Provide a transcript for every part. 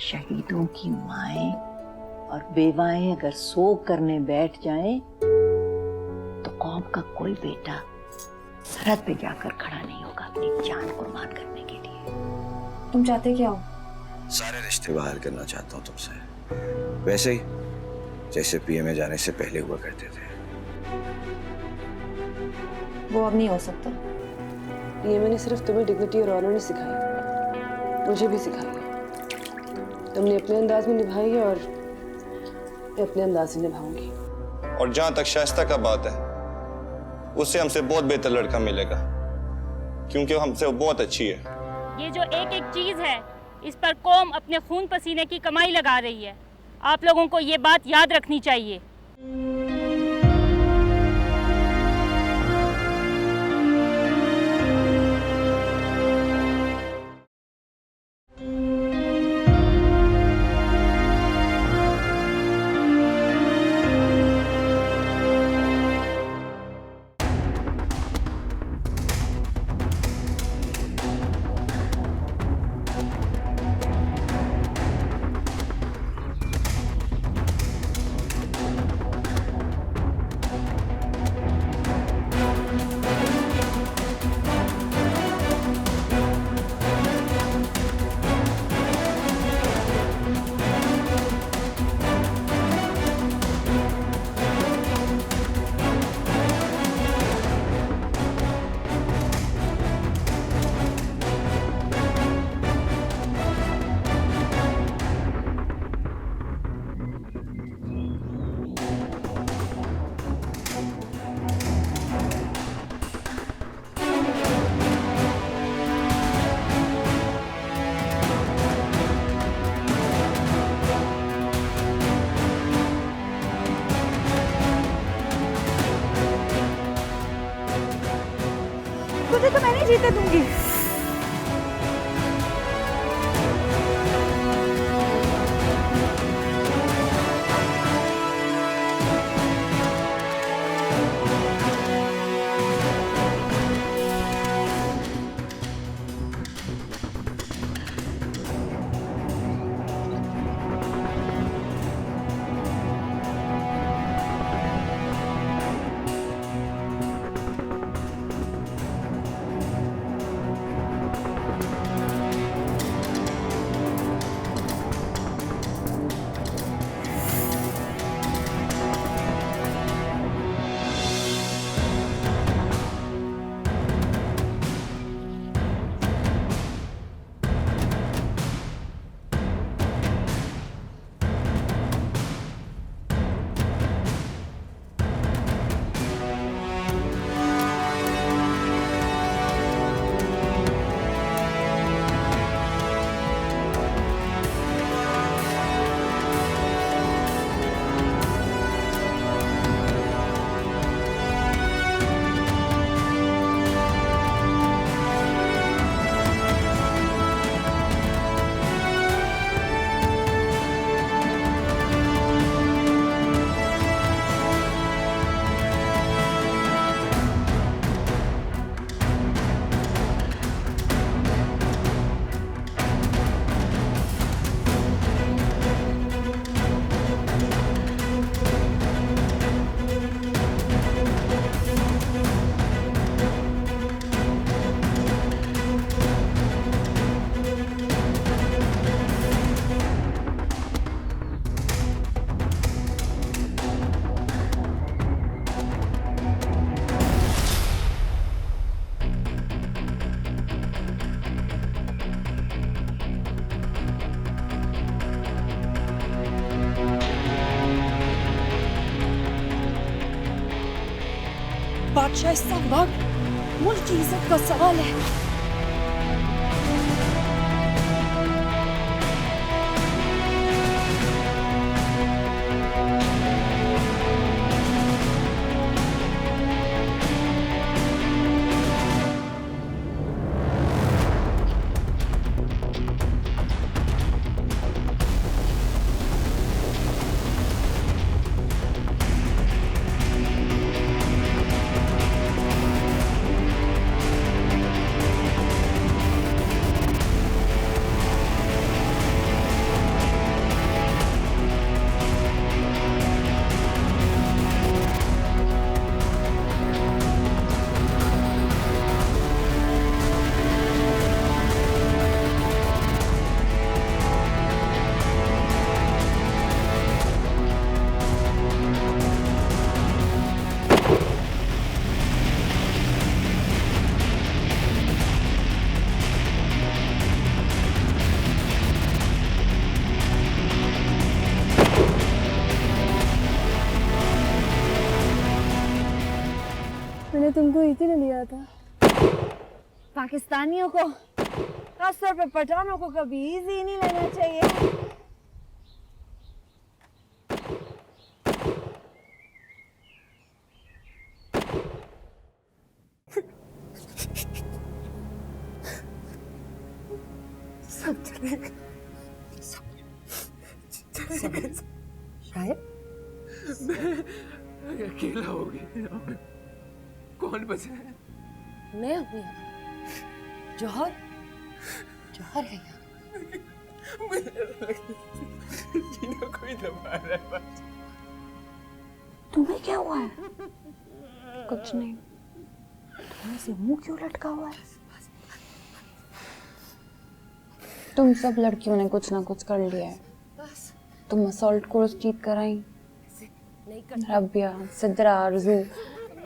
शहीदों की माएं और बेवाएं अगर सोग करने बैठ जाएं तो कौम का कोई बेटा सरहद पे जाकर खड़ा नहीं होगा अपनी जान कुर्बान करने के लिए। तुम चाहते क्या हो? सारे रिश्ते बहाल करना चाहता हूँ तुमसे, वैसे ही जैसे पीएमए जाने से पहले हुआ करते थे। वो अब नहीं हो सकता। पीएमए ने सिर्फ तुम्हें डिग्निटी और ऑनर नहीं सिखाई, मुझे भी सिखाई है। तुमने अपने अंदाज में निभाई है और मैं अपने अंदाज से निभाऊंगी। और जहां तक शाइस्ता का बात है, उससे हमसे बहुत बेहतर लड़का मिलेगा, क्योंकि हमसे वो बहुत अच्छी है। ये जो एक एक चीज है, इस पर कौम अपने खून पसीने की कमाई लगा रही है। आप लोगों को ये बात याद रखनी चाहिए। तुझे तो मैं नहीं जीते दूंगी। बादशाह इस वक्त मुल्क की इज्जत का सवाल है। मैंने तुमको इसीलिए लिया था। पाकिस्तानियों को, खासतौर पर पठानों को कभी इजी नहीं लेना चाहिए। सब चलेगा। शायद मैं अकेला हो गया। कौन बचा है? मैं अपनी जौहर जौहर है यहाँ। जीना कोई दबा रहा है बस। तुम्हें क्या हुआ है? कुछ नहीं। तुम्हें से मुंह क्यों लटका हुआ है? तुम सब लड़कियों ने कुछ ना कुछ कर लिया है। तुम असॉल्ट कोर्स जीत कर आई, रबिया, सिद्रा, आरज़ू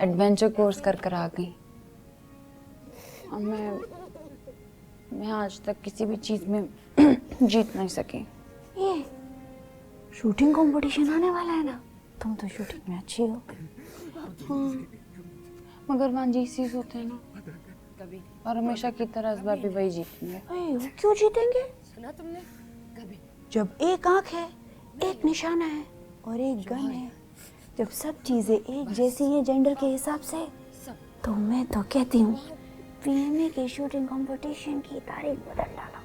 एडवेंचर कोर्स कर आ गई, और मैं आज तक किसी भी चीज में जीत नहीं सकी। ये शूटिंग कंपटीशन आने वाला है ना, तुम तो शूटिंग में अच्छी हो। मगर वहाँ जीसीस होते हैं ना, और हमेशा की तरह इस बार भी वही जीतेंगे। वो क्यों जीतेंगे? सुना तुमने कभी? जब एक आंख है, एक निशाना है और एक गन है, जब सब चीजें एक जैसी हैं जेंडर के हिसाब से, तो मैं तो कहती हूँ पीएमए के शूटिंग कंपटीशन की तारीख बदल डालो।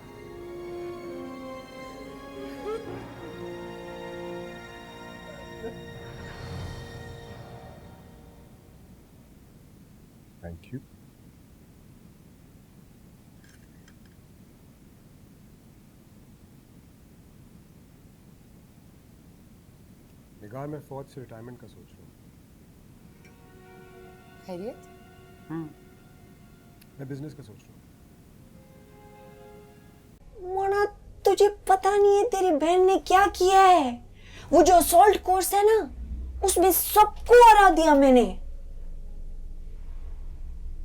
Thank you. निगाह में फौज से रिटायरमेंट का सोच रहा हूँ। खैरियत? मैं बिजनेस का सोच रहा हूँ। मोना, तुझे पता नहीं है तेरी बहन ने क्या किया है? वो जो असॉल्ट कोर्स है ना, उसमें सबको हरा दिया मैंने।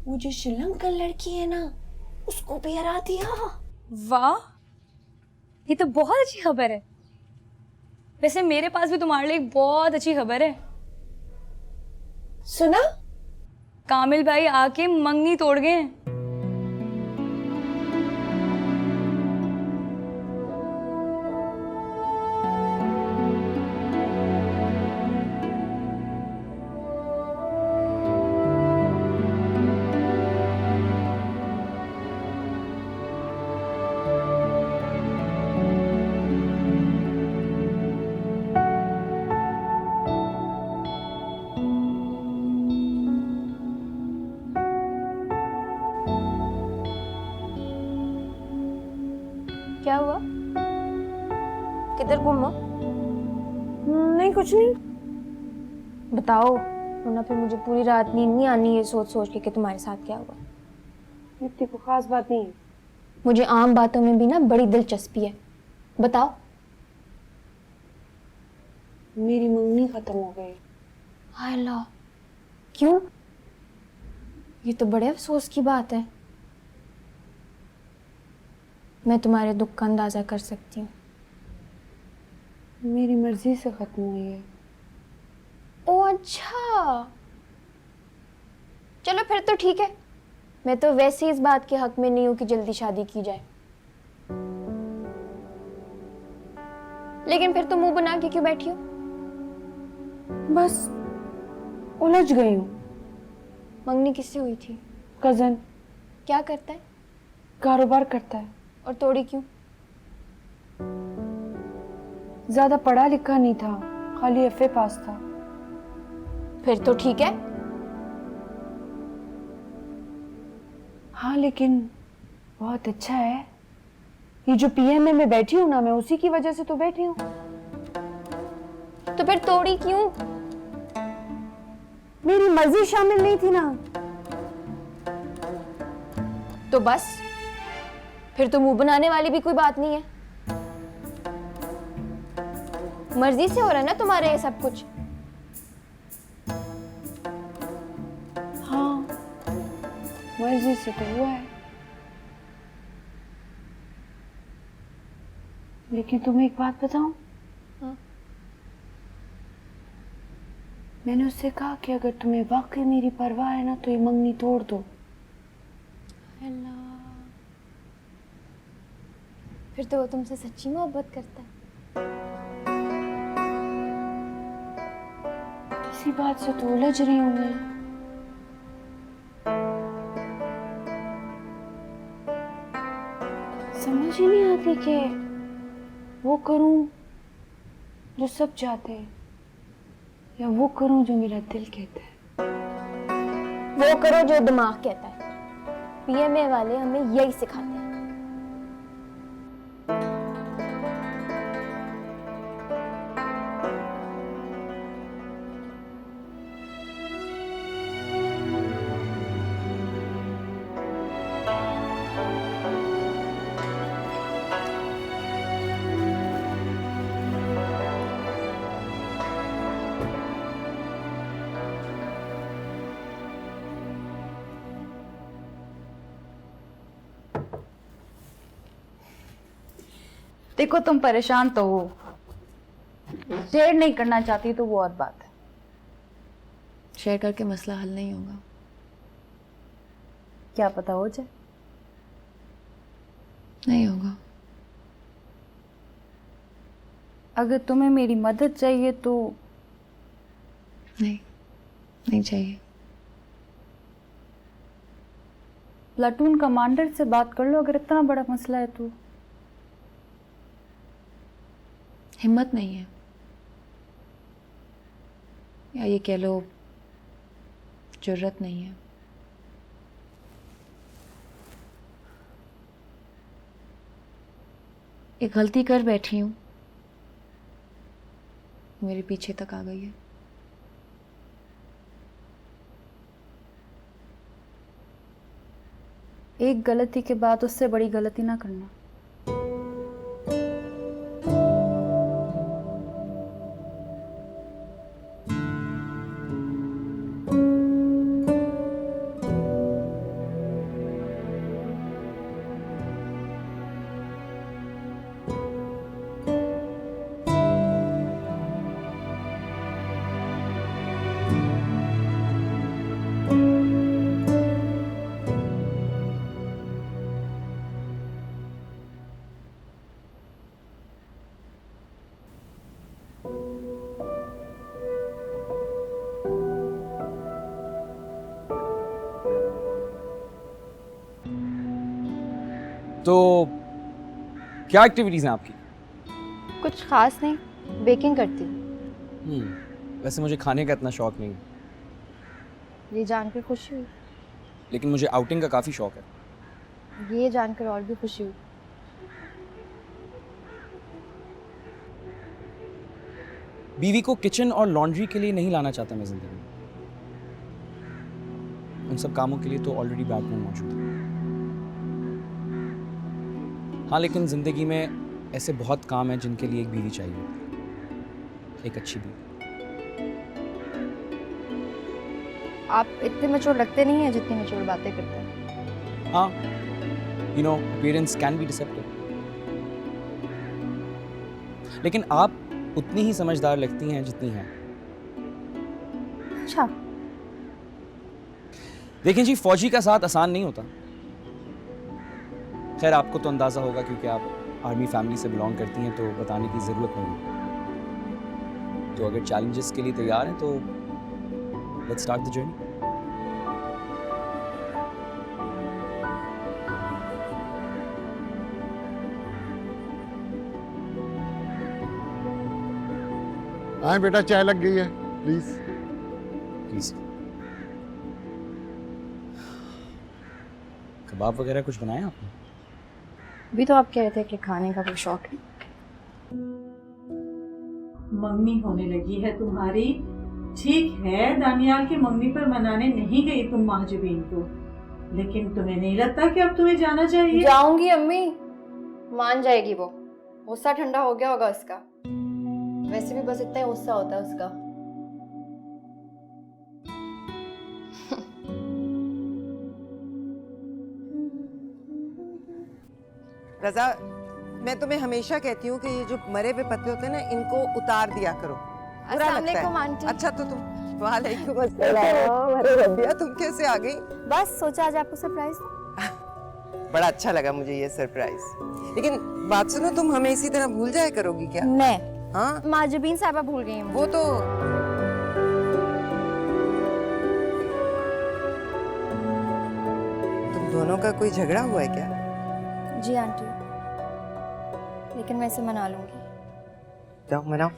वो जो श्रीलंकन लड़की है ना, उसको भी हरा दिया। वाह, ये तो बहुत अच्छी खबर है। वैसे मेरे पास भी तुम्हारे लिए एक बहुत अच्छी खबर है। सुना? कामिल भाई आके मंगनी तोड़ गए हैं। क्या हुआ? किधर घूमो? नहीं, कुछ नहीं। बताओ, वरना फिर मुझे पूरी रात नींद नहीं आनी है सोच सोच के कि तुम्हारे साथ क्या हुआ। इतनी कोई खास बात नहीं है। मुझे आम बातों में भी ना बड़ी दिलचस्पी है। बताओ। मेरी मंगनी खत्म हो गई। हाय अल्लाह, क्यों? ये तो बड़े अफसोस की बात है। मैं तुम्हारे दुख का अंदाजा कर सकती हूँ। मेरी मर्जी से खत्म हुई है। ओ अच्छा, चलो फिर तो ठीक है। मैं तो वैसे इस बात के हक में नहीं हूं कि जल्दी शादी की जाए, लेकिन फिर तुम मुंह बना के क्यों बैठी हो? बस उलझ गई हूँ। मंगनी किससे हुई थी? कजन। क्या करता है? कारोबार करता है। और तोड़ी क्यों? ज्यादा पढ़ा लिखा नहीं था, खाली एफए पास था। फिर तो ठीक है। हाँ, लेकिन बहुत अच्छा है। ये जो पीएमए में बैठी हूँ ना, मैं उसी की वजह से तो बैठी हूँ। तो फिर तोड़ी क्यों? मेरी मर्जी शामिल नहीं थी ना। तो बस, फिर तो मुंह बनाने वाली भी कोई बात नहीं है। मर्जी से हो रहा है ना तुम्हारे ये सब कुछ? हाँ, मर्जी से तो हुआ है। लेकिन तुम्हें एक बात बताऊं? हाँ। मैंने उससे कहा कि अगर तुम्हें वाकई मेरी परवाह है ना तो ये मंगनी तोड़ दो। फिर तो वो तुमसे सच्ची मोहब्बत करता है। इसी बात से तो उलझ रही हूँ मैं। समझ ही नहीं आती कि वो करूं जो सब चाहते हैं या वो करूं जो मेरा दिल कहता है। वो करो जो दिमाग कहता है। पीएमए वाले हमें यही सिखाते हैं। देखो तुम परेशान तो हो, शेयर नहीं करना चाहती तो वो और बात है। शेयर करके मसला हल नहीं होगा। क्या पता हो जाए। नहीं होगा। अगर तुम्हें मेरी मदद चाहिए तो नहीं चाहिए। प्लाटून कमांडर से बात कर लो अगर इतना बड़ा मसला है तो। हिम्मत नहीं है, या ये कह लो जरूरत नहीं है। एक गलती कर बैठी हूं, मेरे पीछे तक आ गई है। एक गलती के बाद उससे बड़ी गलती ना करना। तो क्या एक्टिविटीज़ हैं आपकी? कुछ खास नहीं, बेकिंग करती हूँ। वैसे मुझे खाने का इतना शौक नहीं, ये जानकर खुशी हुई। लेकिन मुझे आउटिंग का काफ़ी शौक है। ये जानकर और भी खुशी हुई। बीवी को किचन और लॉन्ड्री के लिए नहीं लाना चाहता मैं जिंदगी में। उन सब कामों के लिए तो ऑलरेडी बैटमैन मौजूद है। हाँ, लेकिन जिंदगी में ऐसे बहुत काम हैं जिनके लिए एक बीवी चाहिए, एक अच्छी बीवी। आप इतने मैच्योर लगते नहीं हैं जितनी मैच्योर बातें करते हैं। हाँ, you know appearance can be deceptive, लेकिन आप उतनी ही समझदार लगती हैं जितनी हैं। अच्छा। देखिए जी, फौजी का साथ आसान नहीं होता। खैर, आपको तो अंदाजा होगा क्योंकि आप आर्मी फैमिली से बिलोंग करती हैं, तो बताने की जरूरत नहीं। तो अगर चैलेंजेस के लिए तैयार हैं तो लेट्स स्टार्ट द जर्नी। हाँ बेटा, चाय लग गई है, प्लीज प्लीज। कबाब वगैरह कुछ बनाया आपने? अभी तो आप कह रहे थे कि खाने का कोई शौक है। मंगनी होने लगी है तुम्हारी। ठीक है, दानियाल की मंगनी पर मनाने नहीं गई तुम महजबीन को, लेकिन तुम्हें नहीं लगता कि अब तुम्हें जाना चाहिए? जाऊंगी अम्मी, मान जाएगी वो। गुस्सा ठंडा हो गया होगा उसका। वैसे भी बस इतना ही गुस्सा होता है उसका। रजा, मैं तुम्हें हमेशा कहती हूँ कि ये जो मरे हुए पत्ते होते हैं ना, इनको उतार दिया करो। बुरा लगता है। आंटी। अच्छा, तो तुम वालेकुम अस्सलाम। अरे रबिया तुम कैसे आ गई? बस सोचा आज आपको सरप्राइज दूं। बड़ा अच्छा लगा मुझे ये सरप्राइज। लेकिन बात सुनो, तुम हमें इसी तरह भूल जाया करोगी क्या? मैं? हाँ, माजबीन साहबा भूल गई हैं वो तो तुम दोनों का कोई झगड़ा हुआ है क्या? जी आंटी, लेकिन मैं इसे मना लूंगी। जाओ मनाओ।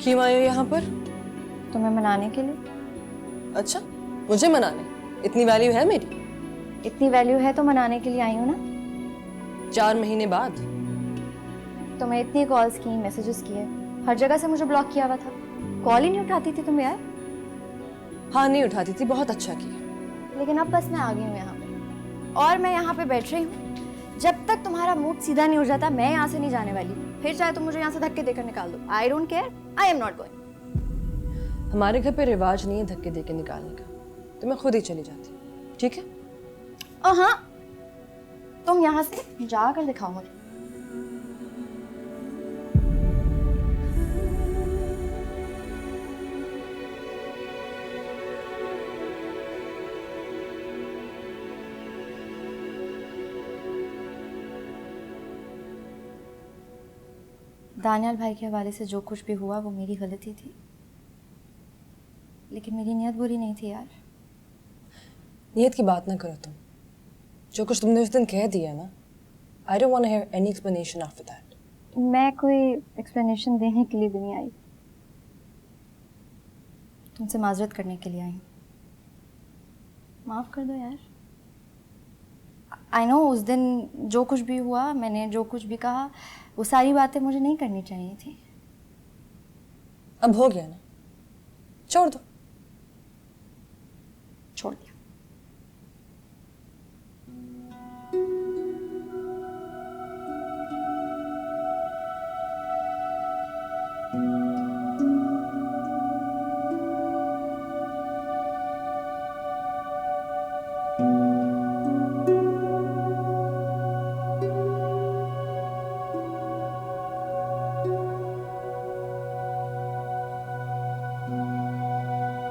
क्यों आए हो यहाँ पर? तुम्हें मनाने के लिए। अच्छा, मुझे मनाने? इतनी वैल्यू है मेरी? इतनी वैल्यू है तो मनाने के लिए आई हूँ ना। 4 महीने बाद? तुम्हें इतनी कॉल्स की, मैसेजेस किए, हर जगह से मुझे ब्लॉक किया हुआ था, कॉल ही नहीं उठाती थी तुम यार। हाँ नहीं उठाती थी, बहुत अच्छा किया। लेकिन अब बस मैं आ गई हूँ यहाँ पे, और मैं यहाँ पे बैठ रही हूँ। जब तक तुम्हारा मूड सीधा नहीं हो जाता मैं यहाँ से नहीं जाने वाली। फिर चाहे तुम मुझे यहाँ से धक्के देकर निकाल दो, I don't care, I am not going. हमारे घर पे रिवाज नहीं है धक्के देके निकालने का, तो मैं खुद ही चली जाती। ठीक है? हाँ, तुम यहाँ से जाकर दिखाओ मुझे। दानियाल भाई के हवाले से जो कुछ भी हुआ वो मेरी गलती थी, लेकिन मेरी नीयत बुरी नहीं थी यार। नीयत की बात ना करो तुम। जो कुछ तुमने उस दिन कह दिया ना, I don't want to hear any explanation after that. मैं कोई एक्सप्लेनेशन देने के लिए भी नहीं आई, तुमसे माजरत करने के लिए आई हूँ। माफ कर दो यार। आई नो उस दिन जो कुछ भी हुआ, मैंने जो कुछ भी कहा, वो सारी बातें मुझे नहीं करनी चाहिए थी। अब हो गया ना, छोड़ दो। छोड़ दिया।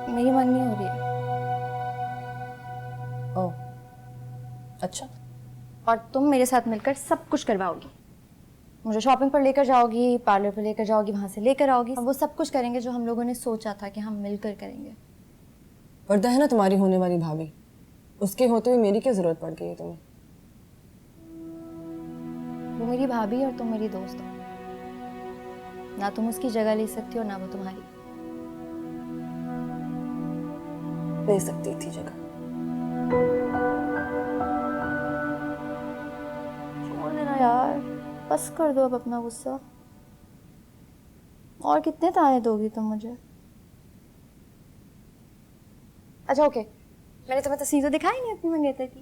मेरी मन नहीं हो रही है। ओह, अच्छा। और तुम मेरे साथ मिलकर सब कुछ करवाओगी। मुझे शॉपिंग पर लेकर जाओगी, पार्लर पर लेकर जाओगी, वहां से लेकर आओगी। वो सब कुछ करेंगे जो हम लोगों ने सोचा था कि हम मिलकर करेंगे। पर्दा है ना तुम्हारी होने वाली भाभी, उसके होते हुए मेरी क्या जरूरत पड़ गई है तुम्हें? वो मेरी भाभी और तुम मेरी दोस्त हो। ना तुम उसकी जगह ले सकती हो ना वो तुम्हारी। ले सकती थी जगह। छोड़ देना यार, बस कर दो अब अपना गुस्सा। और कितने ताने दोगी तुम मुझे? अच्छा ओके, मैंने तुम्हें तस्वीर तो दिखाई नहीं अपनी मंगेतर की।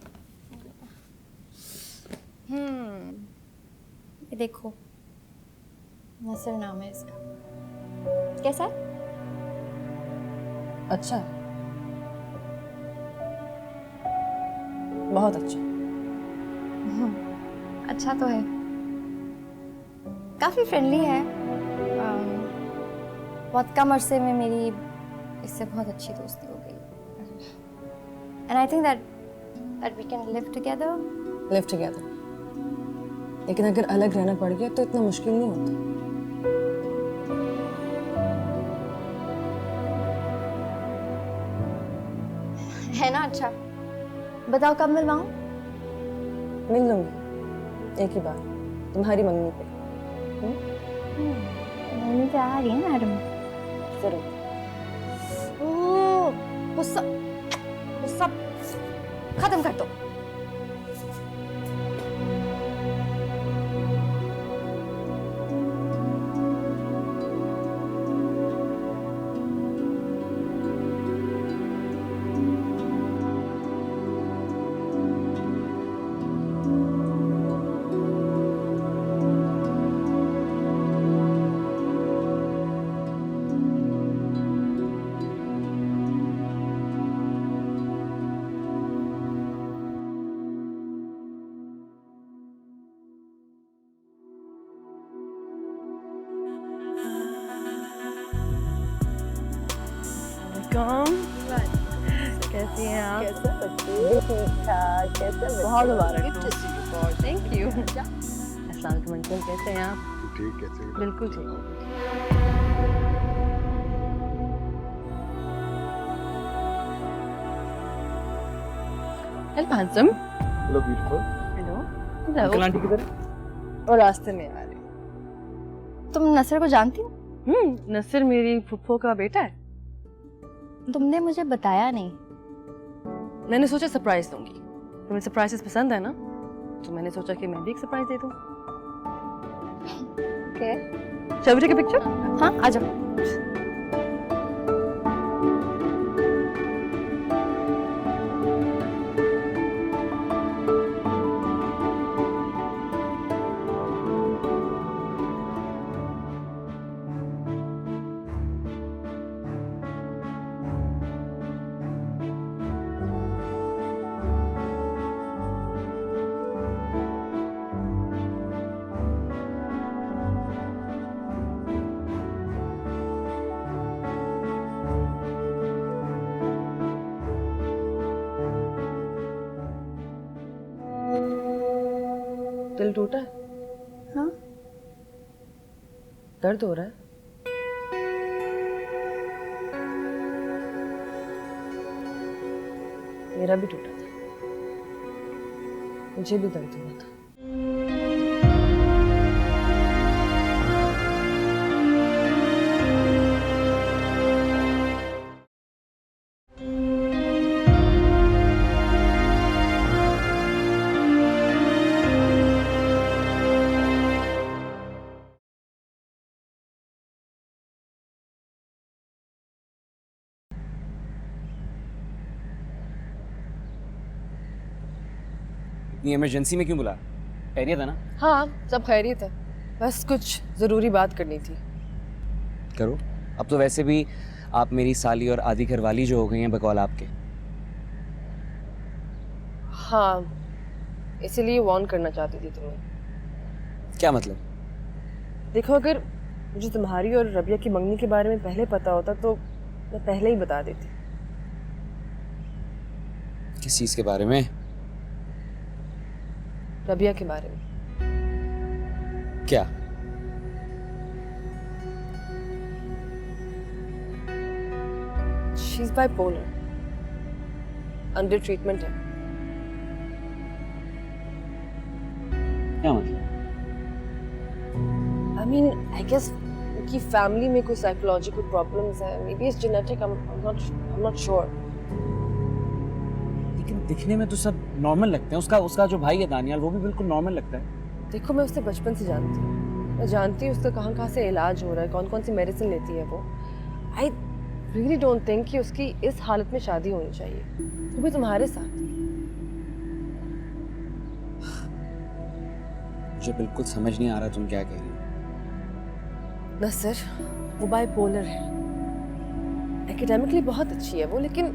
ये देखो, नसर नाम है इसका। कैसा है? अच्छा, बहुत अच्छा। अच्छा तो है, काफी फ्रेंडली है। बहुत कम अरसे में मेरी इससे बहुत अच्छी दोस्ती हो गई। And I think that we can live together. Live together, लेकिन अगर अलग रहना पड़ गया तो इतना मुश्किल नहीं होता। है ना? अच्छा बताओ कब मिलवाऊं? मिल लूंगी एक ही बार, तुम्हारी मंगनी पे। मंगनी पे आ रही है मैडम। जरूर। वो सब खत्म कर दो। वेलकम। कैसी हैं आप? बहुत मुबारक। Thank you. अस्सलाम वालेकुम अंकल, कैसे हैं आप? ठीक, कैसे? बिल्कुल ठीक। Hello handsome. Hello beautiful. Hello. Uncle aunty किधर है? और रास्ते में आ रहे। तुम नसर को जानती हो? नसीर मेरी फुफ्फो का बेटा है। तुमने मुझे बताया नहीं। मैंने सोचा सरप्राइज दूंगी। तुम्हें सरप्राइजेस पसंद है ना, तो मैंने सोचा कि मैं भी एक सरप्राइज दे दूं। Okay. Shall we take a picture? हाँ, आ जाओ। दिल टूटा है? हाँ। दर्द हो रहा है? मेरा भी टूटा था, मुझे भी दर्द हुआ था। इतनी इमरजेंसी में क्यों बुला? खैरियत है ना? हाँ, सब खैरियत है, बस कुछ ज़रूरी बात करनी थी। करो। अब तो वैसे भी आप मेरी साली और आधी घरवाली जो हो गई हैं बकौल आपके। हाँ, इसीलिए वार्न करना चाहती थी तुम्हें। क्या मतलब? देखो, अगर मुझे तुम्हारी और रबिया की मंगनी के बारे में पहले पता होता तो मैं पहले ही बता देती। किस चीज़ के बारे में? रबिया के बारे में। क्या? She is bipolar, under treatment है। क्या मतलब? आई मीन, आई गेस उनकी फैमिली में कोई साइकोलॉजिकल प्रॉब्लम्स है, may be it's genetic, I am not sure. लेकिन दिखने में तो सब नॉर्मल लगते हैं। उसका जो भाई है दानियाल, वो भी बिल्कुल नॉर्मल लगता है। देखो, मैं उसे बचपन से जानती हूँ, मैं जानती हूँ उसका कहाँ से इलाज हो रहा है, कौन कौन सी मेडिसिन लेती है वो। आई रियली डोंट थिंक कि उसकी इस हालत में शादी होनी चाहिए, वो भी तुम्हारे साथ। मुझे बिल्कुल समझ नहीं आ रहा तुम क्या कह रही हो। नसर, वो बाइपोलर है, एकेडमिकली बहुत अच्छी है वो, लेकिन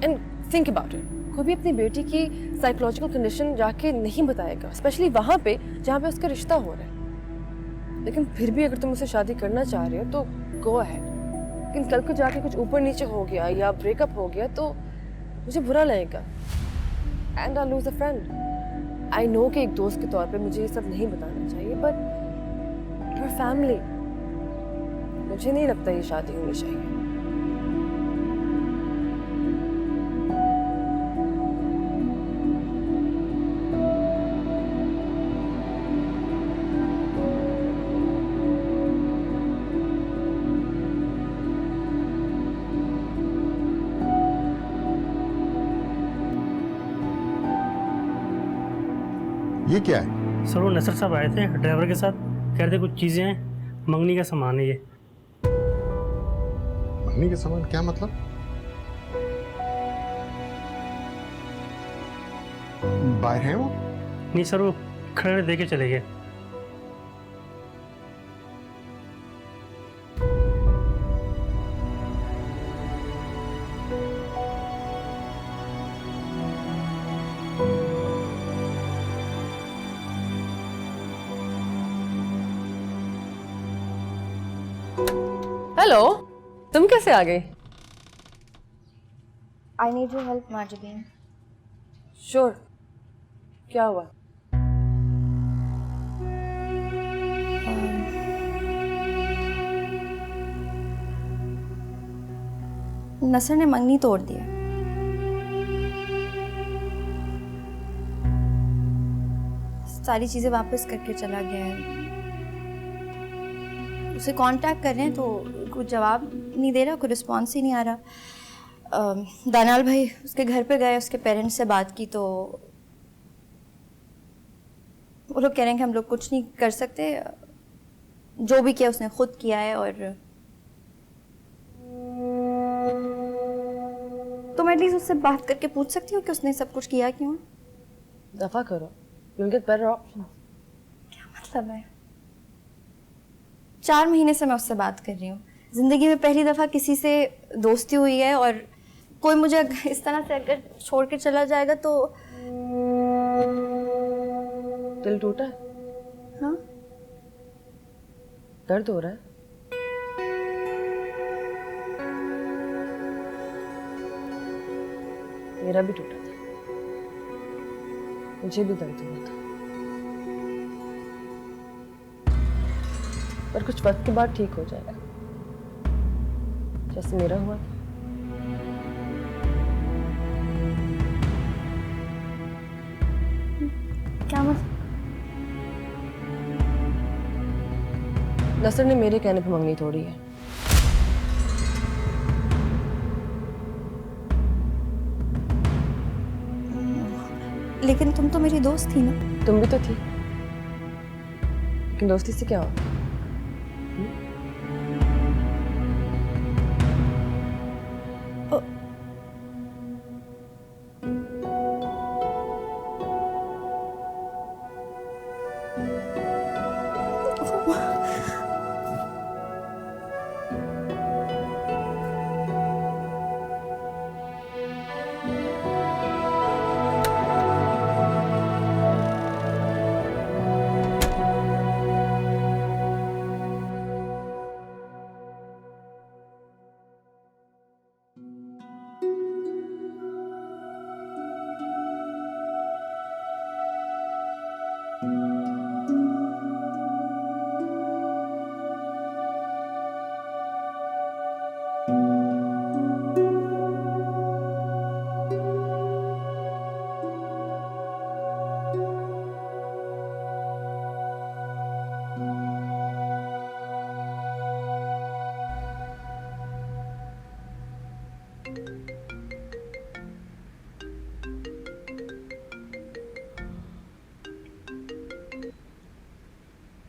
एंड थिंक अबाउट इट, कोई भी अपनी बेटी की साइकोलॉजिकल कंडीशन जाके नहीं बताएगा, स्पेशली वहाँ पे जहाँ पे उसका रिश्ता हो रहा है। लेकिन फिर भी अगर तुम उससे शादी करना चाह रहे हो तो गो अहेड, लेकिन कल को जाके कुछ ऊपर नीचे हो गया या ब्रेकअप हो गया तो मुझे बुरा लगेगा, and I lose a friend. I know कि एक दोस्त के तौर पे मुझे ये सब नहीं बताना चाहिए, बट योर फैमिली, मुझे नहीं लगता ये शादी होनी चाहिए। ये क्या है? सर, वो नसर साहब आए थे ड्राइवर के साथ, कह रहे थे कुछ चीज़ें हैं, मंगनी का सामान है ये। मंगनी के सामान? क्या मतलब? बाहर हैं वो? नहीं सर, वो खड़े दे के चले गए। हेलो, तुम कैसे आ गई? I need your help Marjabeen. Sure. क्या हुआ? नसर ने मंगनी तोड़ दिया। सारी चीजें वापस करके चला गया है। उसे कांटेक्ट कर रहे हैं तो कुछ जवाब नहीं दे रहा, कोई रिस्पॉन्स ही नहीं आ रहा। दानियाल भाई उसके घर पे गए, उसके पेरेंट्स से बात की तो वो लोग कह रहे हैं कि हम लोग कुछ नहीं कर सकते, जो भी किया उसने खुद किया है। और तुम एटलीस्ट उससे बात करके पूछ सकती हो कि उसने सब कुछ किया क्यों? दफा करो, you'll get better options। क्या मतलब है? 4 महीने से मैं उससे बात कर रही हूँ। जिंदगी में पहली दफा किसी से दोस्ती हुई है, और कोई मुझे इस तरह से अगर छोड़ के चला जाएगा तो दिल टूटा है? हाँ। दर्द हो रहा है? मेरा भी टूटा था, मुझे भी दर्द हुआ था, पर कुछ वक्त के बाद ठीक हो जाएगा, जैसे मेरा हुआ था। क्या मतलब? नसर ने मेरे कहने पे मंगनी तोड़ी है। लेकिन तुम तो मेरी दोस्त थी ना। तुम भी तो थी, लेकिन दोस्ती से क्या होगा?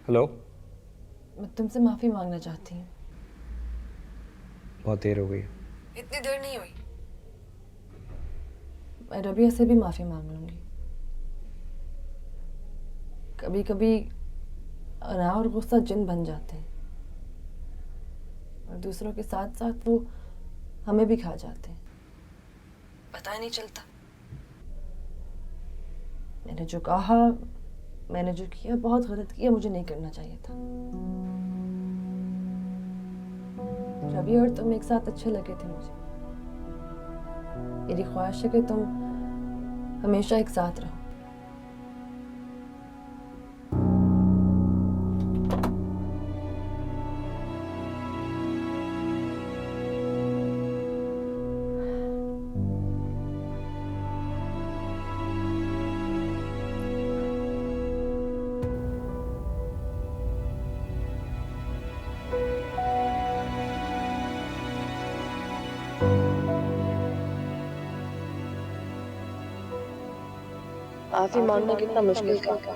हेलो। मैं तुमसे माफी मांगना चाहती हूँ। बहुत देर हो गई। इतनी देर नहीं हुई। मैं रबिया से भी माफी मांग लूंगी। कभी कभी अना और गुस्सा जिन बन जाते हैं, और दूसरों के साथ साथ वो हमें भी खा जाते हैं, पता ही नहीं चलता। मैंने जो कहा, मैंने जो किया, बहुत गलत किया, मुझे नहीं करना चाहिए था। रवि और तुम एक साथ अच्छे लगे थे मुझे। मेरी ख्वाहिश है कि तुम हमेशा एक साथ रहो। माफी मांगना कितना मुश्किल काम है।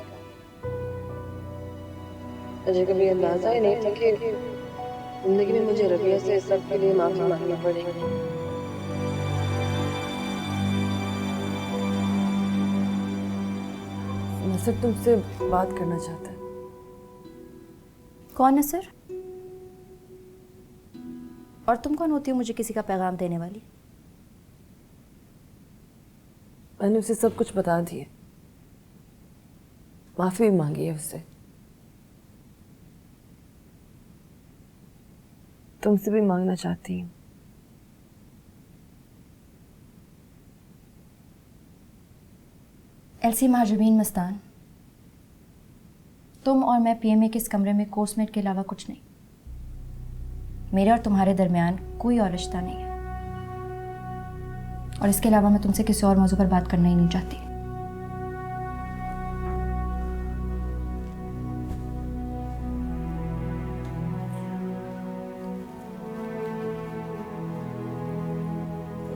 मुझे कभी अंदाजा ही नहीं था कि जिंदगी में मुझे रबिया से इस सब के लिए माफी मांगनी पड़ेगी। नसर तुमसे बात करना चाहता है। कौन है सर? और तुम कौन होती हो मुझे किसी का पैगाम देने वाली? मैंने उसे सब कुछ बता दिया, माफी भी मांगी है उससे। तुमसे भी मांगना चाहती हूँ। एलसी महाजुबीन मस्तान, तुम और मैं पीएमए के इस कमरे में कोर्समेट के अलावा कुछ नहीं। मेरे और तुम्हारे दरमियान कोई और रिश्ता नहीं है, और इसके अलावा मैं तुमसे किसी और मौजू पर बात करना ही नहीं चाहती।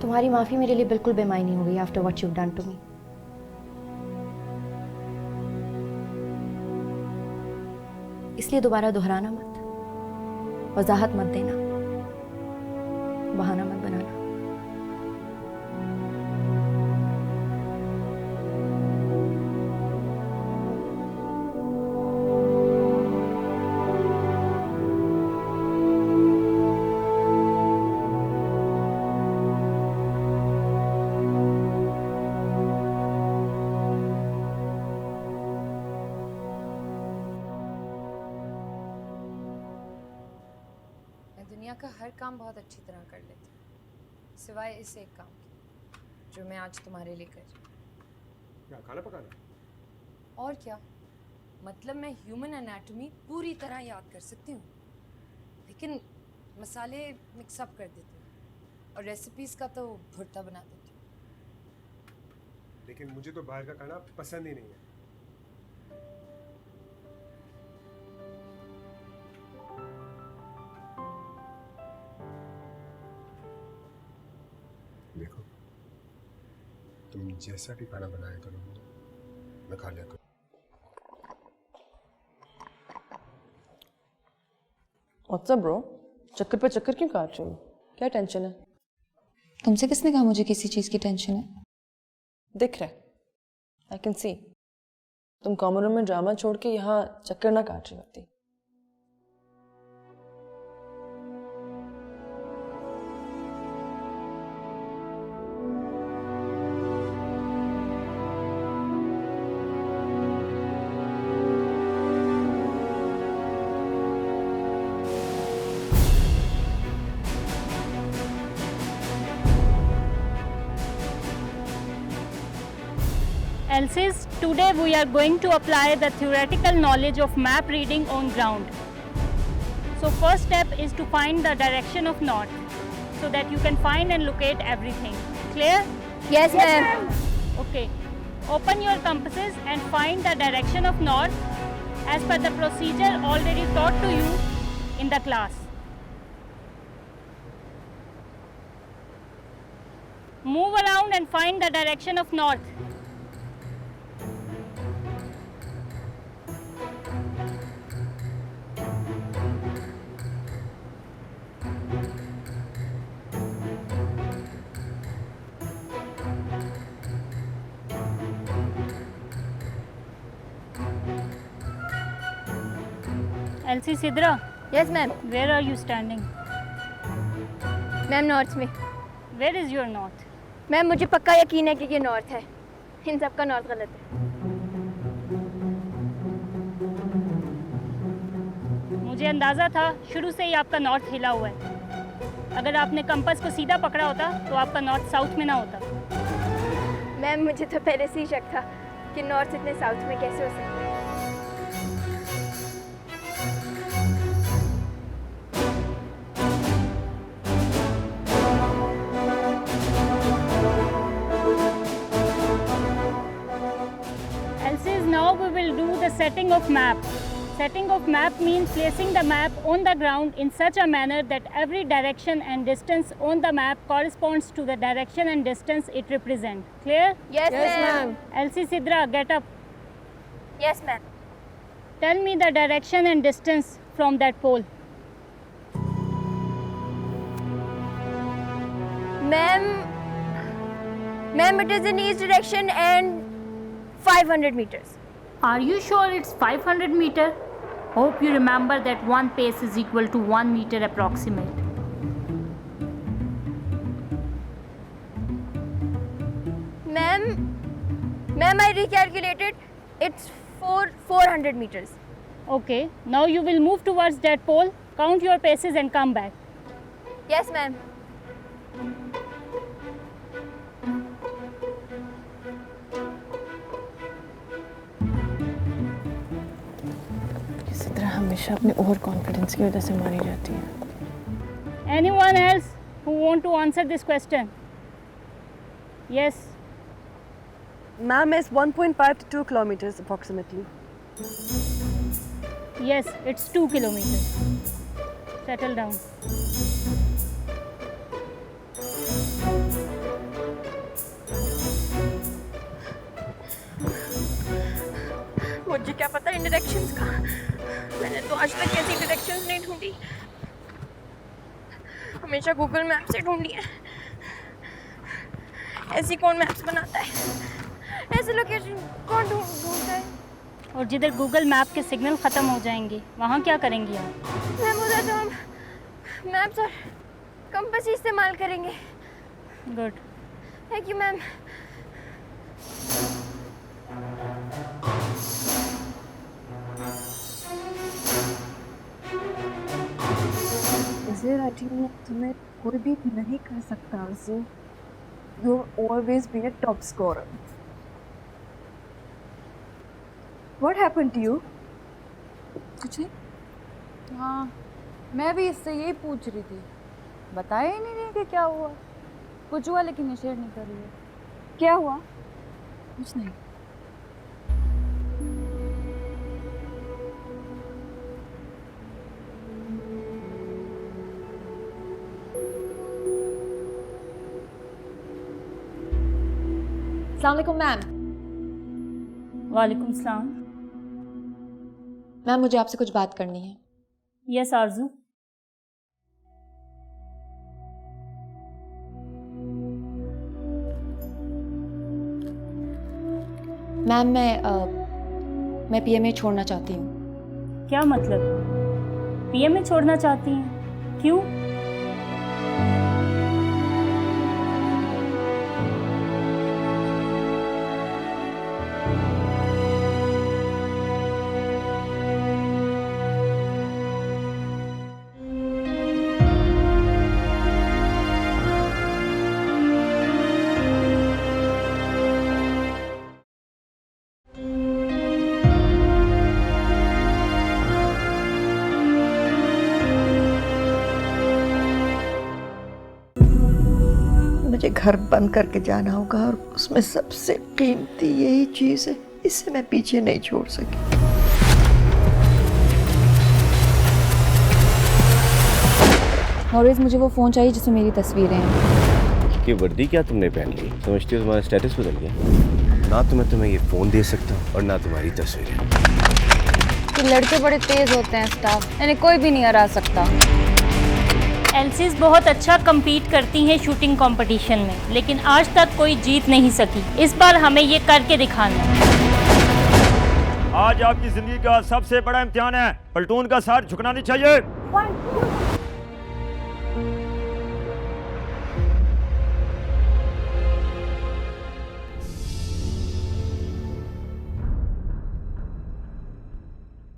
तुम्हारी माफी मेरे लिए बिल्कुल बेमायनी हो गई after what you done to me. इसलिए दोबारा दोहराना मत, वजाहत मत देना, बहाना मत बनाना। दुनिया का हर काम बहुत अच्छी तरह कर लेती हूँ, सिवाय इस एक काम के जो मैं आज तुम्हारे लिए कर रही हूँ। क्या खाना पकाना? और क्या, मतलब मैं ह्यूमन एनाटॉमी पूरी तरह याद कर सकती हूँ, लेकिन मसाले मिक्सअप कर देती हूँ और रेसिपीज का तो भुर्ता बना देती हूँ। लेकिन मुझे तो बाहर का खाना पसंद ही नहीं है। देखो, तुम जैसा भी खाना बनाया करो मैं खा लिया करूँ। What's up, bro? चक्कर पे चक्कर क्यों काट रही हो? क्या टेंशन है? तुमसे किसने कहा मुझे किसी चीज़ की टेंशन है? दिख रहा है, I can see. तुम कॉमन रूम में ड्रामा छोड़ के यहाँ चक्कर ना काट रही होती। Elsis, today we are going to apply the theoretical knowledge of map reading on ground. So first step is to find the direction of north so that you can find and locate everything. Clear? Yes, ma'am. Okay. Open your compasses and find the direction of north as per the procedure already taught to you in the class. Move around and find the direction of north. Elsie Sidra. Yes, ma'am. Where are you standing? Ma'am north में। Where is your north? Ma'am मुझे पक्का यकीन है कि ये north है, इन सब का नॉर्थ गलत है। मुझे अंदाज़ा था शुरू से ही आपका नॉर्थ हिला हुआ है। अगर आपने कंपास को सीधा पकड़ा होता तो आपका नॉर्थ साउथ में ना होता। मैम मुझे तो पहले से ही शक था कि नॉर्थ इतने साउथ में कैसे हो सकता है। Now we will do the setting of map. Setting of map means placing the map on the ground in such a manner that every direction and distance on the map corresponds to the direction and distance it represents. Clear? Yes, ma'am. Elsie Sidra, get up. Yes, ma'am. Tell me the direction and distance from that pole. Ma'am, it is in east direction and 500 meters. Are you sure it's 500 meter? Hope you remember that one pace is equal to 1 meter approximate. Ma'am, I recalculated. It's 400 meters. Okay, now you will move towards that pole, count your paces and come back. Yes, ma'am. हमेशा अपने over confidence की वजह से मारी जाती है। Anyone else who want to answer this question? Yes. Ma'am, is 1.5 to 2 kilometers approximately. Yes, it's 2 kilometers. Settle down. मुझे क्या पता इन डायरेक्शंस का, मैंने तो आज तक ऐसी डायरेक्शंस नहीं ढूंढी, हमेशा गूगल मैप से ढूंढी है। ऐसी कौन मैप्स बनाता है, ऐसे लोकेशन कौन ढूंढता है? और जिधर गूगल मैप के सिग्नल ख़त्म हो जाएंगे वहाँ क्या करेंगी आप? मैम उधर तो हम मैप्स और कंपास ही इस्तेमाल करेंगे। Good, thank you ma'am. तुम्हें कोई भी नहीं कर सकता आरज़ू। You've always been a top scorer. What happened to you? कुछ नहीं। हाँ, मैं भी इससे यही पूछ रही थी, बताया ही नहीं रही कि क्या हुआ। कुछ हुआ लेकिन ये शेयर नहीं कर रही है। क्या हुआ? कुछ नहीं। अस्सलाम वालेकुम मैम। वालेकुम सलाम। मैम मुझे आपसे कुछ बात करनी है। यस आरजू। मैम मैं पीएमए छोड़ना चाहती हूँ। क्या मतलब? पीएमए छोड़ना चाहती हैं? क्यों? मुझे घर बंद करके जाना होगा और उसमें सबसे कीमती यही चीज़ है, इसे मैं पीछे नहीं छोड़ सकी। नॉरिस, मुझे वो फ़ोन चाहिए जिसमें मेरी तस्वीरें हैं। ये वर्दी क्या तुमने पहन ली? समझती हो तुम्हारा स्टेटस बदल गया? ना तो मैं तुम्हें ये फ़ोन दे सकता हूँ और ना तुम्हारी तस्वीरें। ये लड़के बड़े तेज़ होते हैं स्टाफ, यानी कोई भी नहीं हरा सकता। एल्सिस बहुत अच्छा compete करती हैं शूटिंग कंपटीशन में, लेकिन आज तक कोई जीत नहीं सकी। इस बार हमें ये करके दिखाना है। आज आपकी जिंदगी का सबसे बड़ा इम्तिहान है, पलटून का सर झुकना नहीं चाहिए।